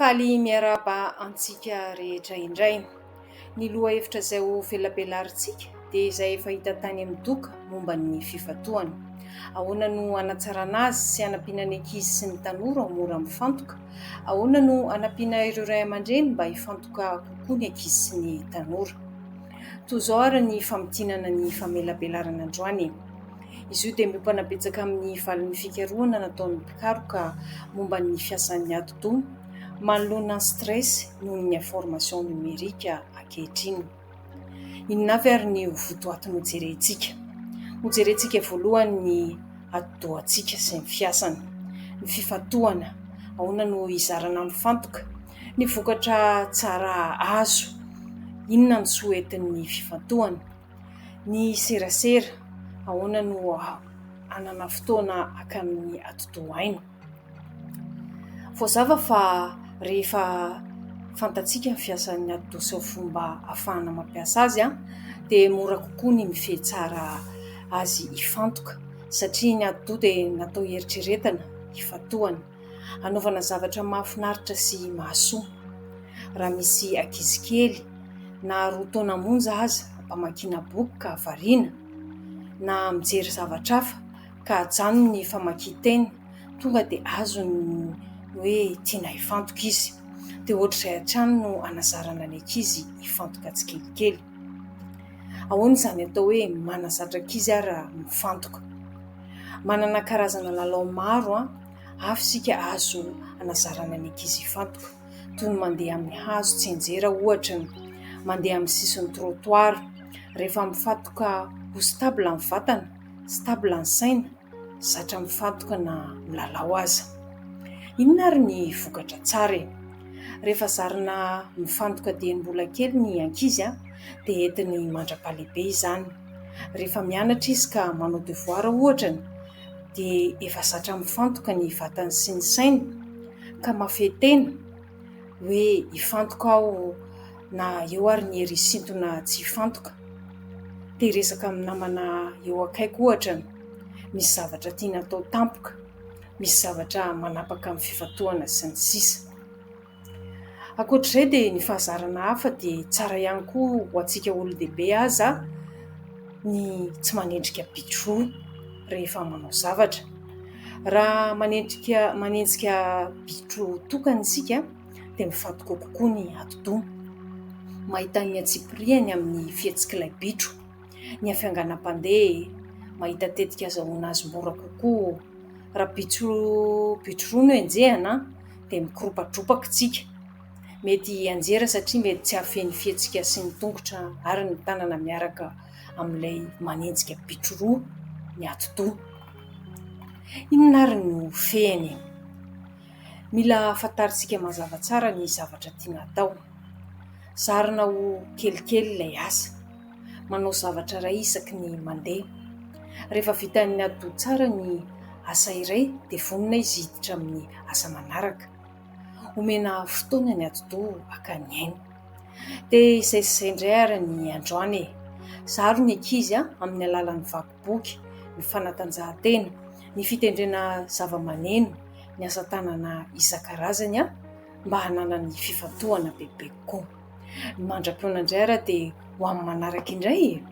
Faly miaraba antsika rehetra indray. Ny loha hevitra izay ho velabelarintsika dia izay efa hita tany amin'ny doka momba ny fifantohana. Ahoana no hanatsarana azy sy hanampiana ny ankizy sy ny tanora mora mifantoka? Ahoana no hanampiana ireo ray aman-dreny mba hifantoka kokoa ny ankizy sy ny tanora? Toy izao ary ny famintinana ny famelabelaran'ny androany. Izy io dia miopana betsaka amin'ny valin'ny fikarohana nataon'ny mpikaroka momba ny fiasan'ny ati-doha, manoloana ny stress noho ny information numerika ankehitriny. Inona avy ary ny votoatiny ho jerentsika? Ho jerentsika voalohany ny ati-dohantsika sy ny fiasany, ny fifantohana, ahoana no hizarana mifantoka, ny vokatra tsara azo, inona ny soetin'ny fifantohana, ny serasera, ahoana no hanana fotoana hakan'ny ati-doha aina. Voazava fa rehefa fantatsika ny fiasan'ny ati-doha sy ny fomba ahafahana mampiasa azy dia mora kokoa ny mifehy tsara azy hifantoka, satria ny ati-doha dia natao hieritreretana, hifantohana, hanaovana zavatra mahafinaritra sy mahasoa. Raha misy ankizy kely na roa taona monja aza mpamakiana boky ka variana, na mijery zavatra hafa ka hajanony ny famakian-teny, tonga dia azony hoe tiana hifantoka izy, dia ohatr'izay hatrany no hanazarana ny ankizy hifantoka tsikelikely. Ahoana izany atao hoe manazatra ankizy raha mifantoka? Manana karazana lalao maro hafa isika azo hanazarana ny ankizy hifantoka, toy ny mandeha amin'ny hazo tsy hianjera ohatra, mandeha amin'ny sisin'ny trottoir. Rehefa mifantoka ho stable ny vatana, stable ny saina, zatra mifantoka na milalao aza. Inona ary ny vokatra tsara? Rehefa zarina mifantoka dia mbola kely ny ankizy dia entiny mandra-pahalehibe izany. Rehefa mianatra izy ka manao devoir ohatra, dia efa zatra mifantoka ny vatany sy ny sainy, ka mahafehy tena hoe hifantoka aho na eo ary ny hery sintona tsy hifantoka. Dia resaka amin'ny namana eo akaiky ohatra, misy zavatra tiana atao tampoka, misy zavatra manapaka amin'ny fifantohana sy ny sisa. Ankoatr'izay dia ny fahazarana hafa dia tsara ihany koa ho antsika olon-dehibe aza ny tsy manendrika bitro rehefa manao zavatra. Raha manenjika bitro tokana isika dia mifantoka kokoa ny ati-doha. Mahita ny atsipiriany amin'ny fihetsika bitro, ny hafianganam-pandeha, mahita tetika azahoana azy mora kokoa. Raha bitro no enjehana dia mikoropatropaka isika, mety anjera satria mety tsy hafehy ny fihetsika sy ny tongotra ary ny tanana miaraka amin'ilay manenjika bitro ny ati-doha. Inona ary no fehiny? Mila fantarintsika mazava tsara ny zavatra tiana atao. Zarina ho kelikely ilay asa, manao zavatra iray isaky ny mandeha. Rehefa vitan'ny ati-doha tsara ny asa iray dia vonona izy hiditra amin'ny asa manaraka. Omena fotoana ny ati-doha hakany aina. Dia izay sy izay indray ary ny androany. Zaro ny ankizy amin'ny alalan'ny vaky boky, ny fanatanjahantena, ny fitendrena zava-maneno, ny asa tanana isan-karazany mba hanana ny fifantohana bebe kokoa. Ny mandram-pionana indray ary dia ho amin'ny manaraka indray.